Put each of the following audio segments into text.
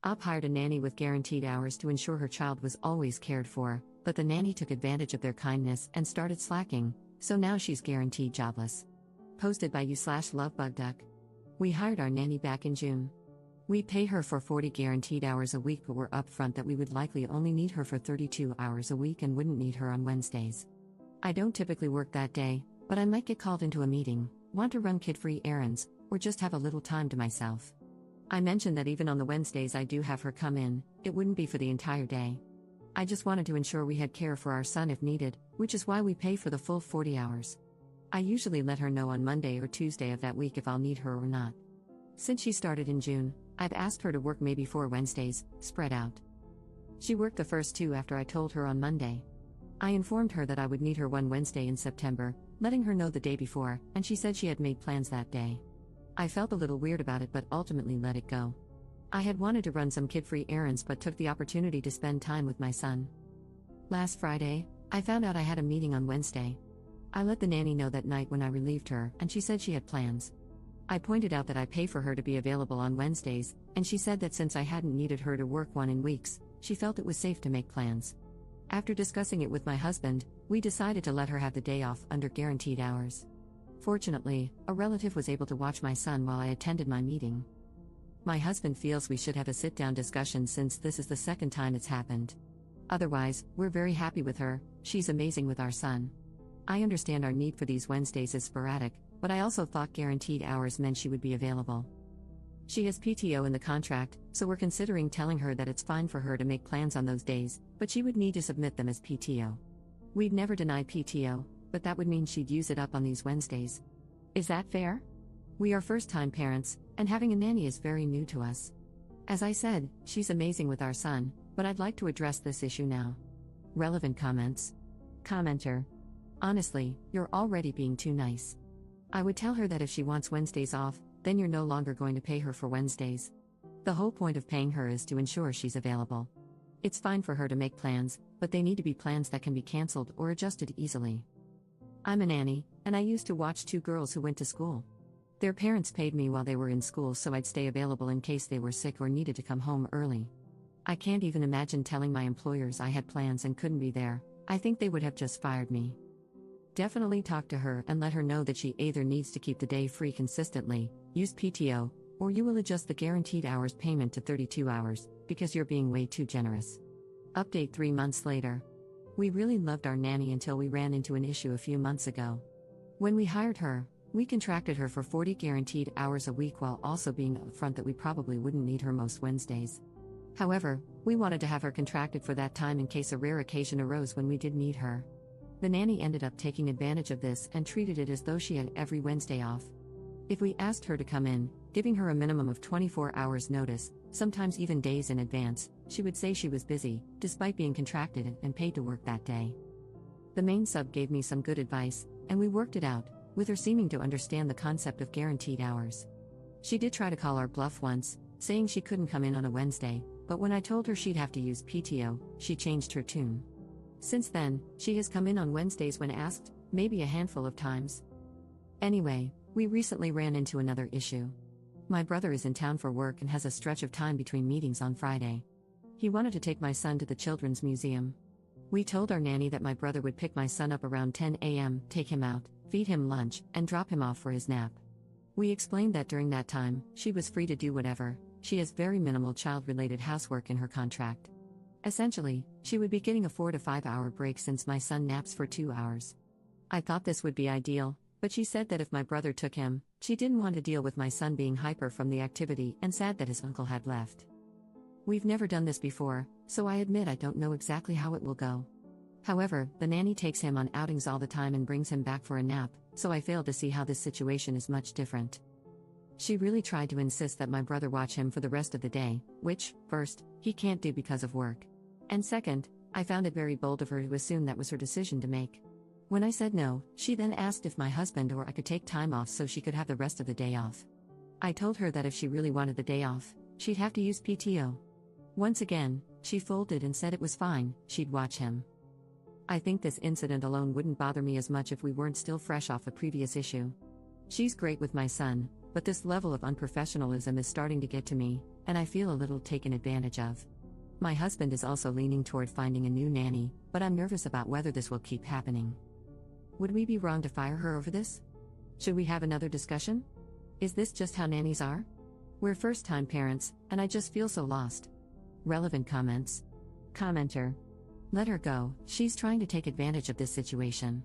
Op hired a nanny with guaranteed hours to ensure her child was always cared for, but the nanny took advantage of their kindness and started slacking, so now she's guaranteed jobless. Posted by you/lovebugduck. We hired our nanny back in June. We pay her for 40 guaranteed hours a week, but we're upfront that we would likely only need her for 32 hours a week and wouldn't need her on Wednesdays. I don't typically work that day, but I might get called into a meeting, want to run kid-free errands, or just have a little time to myself. I mentioned that even on the Wednesdays I do have her come in, it wouldn't be for the entire day. I just wanted to ensure we had care for our son if needed, which is why we pay for the full 40 hours. I usually let her know on Monday or Tuesday of that week if I'll need her or not. Since she started in June, I've asked her to work maybe 4 Wednesdays, spread out. She worked the first 2 after I told her on Monday. I informed her that I would need her one Wednesday in September, letting her know the day before, and she said she had made plans that day. I felt a little weird about it but ultimately let it go. I had wanted to run some kid-free errands but took the opportunity to spend time with my son. Last Friday, I found out I had a meeting on Wednesday. I let the nanny know that night when I relieved her, and she said she had plans. I pointed out that I pay for her to be available on Wednesdays, and she said that since I hadn't needed her to work one in weeks, she felt it was safe to make plans. After discussing it with my husband, we decided to let her have the day off under guaranteed hours. Fortunately, a relative was able to watch my son while I attended my meeting. My husband feels we should have a sit-down discussion since this is the second time it's happened. Otherwise, we're very happy with her, she's amazing with our son. I understand our need for these Wednesdays is sporadic, but I also thought guaranteed hours meant she would be available. She has PTO in the contract, so we're considering telling her that it's fine for her to make plans on those days, but she would need to submit them as PTO. We'd never denied PTO, but that would mean she'd use it up on these Wednesdays. Is that fair? We are first-time parents, and having a nanny is very new to us. As I said, she's amazing with our son, but I'd like to address this issue now. Relevant comments. Commenter. Honestly, you're already being too nice. I would tell her that if she wants Wednesdays off, then you're no longer going to pay her for Wednesdays. The whole point of paying her is to ensure she's available. It's fine for her to make plans, but they need to be plans that can be cancelled or adjusted easily. I'm a nanny, and I used to watch 2 girls who went to school. Their parents paid me while they were in school so I'd stay available in case they were sick or needed to come home early. I can't even imagine telling my employers I had plans and couldn't be there. I think they would have just fired me. Definitely talk to her and let her know that she either needs to keep the day free consistently, use PTO, or you will adjust the guaranteed hours payment to 32 hours, because you're being way too generous. Update 3 months later. We really loved our nanny until we ran into an issue a few months ago. When we hired her, we contracted her for 40 guaranteed hours a week while also being upfront that we probably wouldn't need her most Wednesdays. However, we wanted to have her contracted for that time in case a rare occasion arose when we did need her. The nanny ended up taking advantage of this and treated it as though she had every Wednesday off. If we asked her to come in, giving her a minimum of 24 hours notice, sometimes even days in advance, she would say she was busy, despite being contracted and paid to work that day. The main sub gave me some good advice, and we worked it out, with her seeming to understand the concept of guaranteed hours. She did try to call our bluff once, saying she couldn't come in on a Wednesday, but when I told her she'd have to use PTO, she changed her tune. Since then, she has come in on Wednesdays when asked, maybe a handful of times. Anyway, we recently ran into another issue. My brother is in town for work and has a stretch of time between meetings on Friday. He wanted to take my son to the Children's Museum. We told our nanny that my brother would pick my son up around 10 a.m., take him out, feed him lunch, and drop him off for his nap. We explained that during that time, she was free to do whatever. She has very minimal child-related housework in her contract. Essentially, she would be getting a 4 to 5 hour break since my son naps for 2 hours. I thought this would be ideal, but she said that if my brother took him, she didn't want to deal with my son being hyper from the activity and sad that his uncle had left. We've never done this before, so I admit I don't know exactly how it will go. However, the nanny takes him on outings all the time and brings him back for a nap, so I fail to see how this situation is much different. She really tried to insist that my brother watch him for the rest of the day, which, first, he can't do because of work. And second, I found it very bold of her to assume that was her decision to make. When I said no, she then asked if my husband or I could take time off so she could have the rest of the day off. I told her that if she really wanted the day off, she'd have to use PTO. Once again, she folded and said it was fine, she'd watch him. I think this incident alone wouldn't bother me as much if we weren't still fresh off a previous issue. She's great with my son, but this level of unprofessionalism is starting to get to me, and I feel a little taken advantage of. My husband is also leaning toward finding a new nanny, but I'm nervous about whether this will keep happening. Would we be wrong to fire her over this? Should we have another discussion? Is this just how nannies are? We're first-time parents, and I just feel so lost. Relevant comments. Commenter. Let her go, she's trying to take advantage of this situation.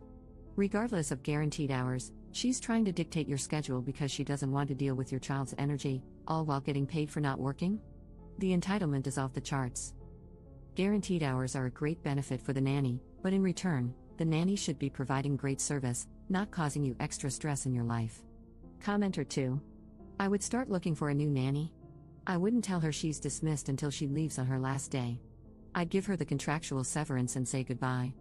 Regardless of guaranteed hours, she's trying to dictate your schedule because she doesn't want to deal with your child's energy, all while getting paid for not working? The entitlement is off the charts. Guaranteed hours are a great benefit for the nanny, but in return, the nanny should be providing great service, not causing you extra stress in your life. Commenter 2. I would start looking for a new nanny. I wouldn't tell her she's dismissed until she leaves on her last day. I'd give her the contractual severance and say goodbye.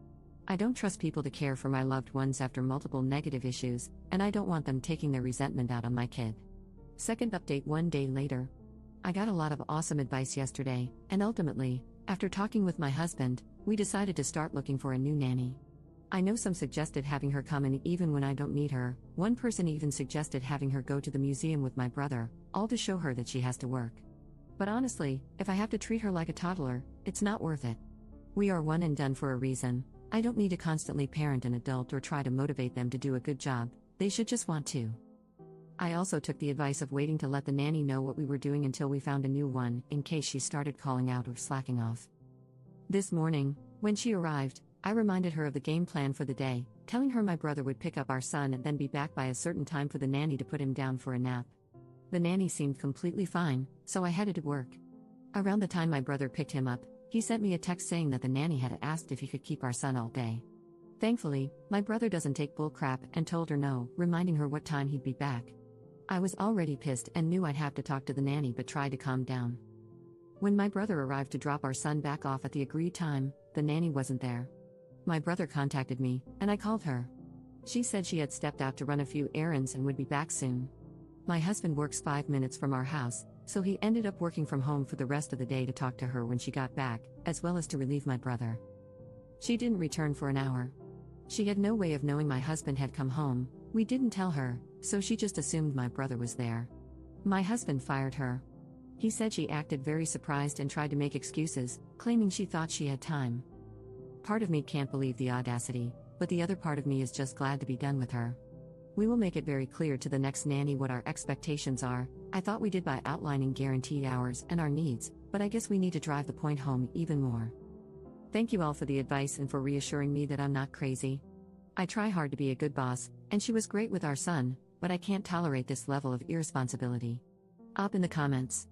I don't trust people to care for my loved ones after multiple negative issues, and I don't want them taking their resentment out on my kid. Second update 1 day later. I got a lot of awesome advice yesterday, and ultimately, after talking with my husband, we decided to start looking for a new nanny. I know some suggested having her come in even when I don't need her. One person even suggested having her go to the museum with my brother, all to show her that she has to work. But honestly, if I have to treat her like a toddler, it's not worth it. We are one and done for a reason. I don't need to constantly parent an adult or try to motivate them to do a good job, they should just want to. I also took the advice of waiting to let the nanny know what we were doing until we found a new one, in case she started calling out or slacking off. This morning, when she arrived, I reminded her of the game plan for the day, telling her my brother would pick up our son and then be back by a certain time for the nanny to put him down for a nap. The nanny seemed completely fine, so I headed to work. Around the time my brother picked him up, he sent me a text saying that the nanny had asked if he could keep our son all day. Thankfully, my brother doesn't take bull crap and told her no, reminding her what time he'd be back. I was already pissed and knew I'd have to talk to the nanny but tried to calm down. When my brother arrived to drop our son back off at the agreed time, the nanny wasn't there. My brother contacted me, and I called her. She said she had stepped out to run a few errands and would be back soon. My husband works 5 minutes from our house, so he ended up working from home for the rest of the day to talk to her when she got back, as well as to relieve my brother. She didn't return for an hour. She had no way of knowing my husband had come home. We didn't tell her, so she just assumed my brother was there. My husband fired her. He said she acted very surprised and tried to make excuses, claiming she thought she had time. Part of me can't believe the audacity, but the other part of me is just glad to be done with her. We will make it very clear to the next nanny what our expectations are. I thought we did by outlining guaranteed hours and our needs, but I guess we need to drive the point home even more. Thank you all for the advice and for reassuring me that I'm not crazy. I try hard to be a good boss, and she was great with our son, but I can't tolerate this level of irresponsibility. Up in the comments.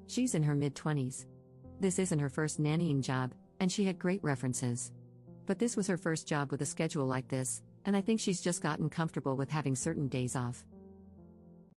She's in her mid-20s. This isn't her first nannying job, and she had great references. But this was her first job with a schedule like this, and I think she's just gotten comfortable with having certain days off.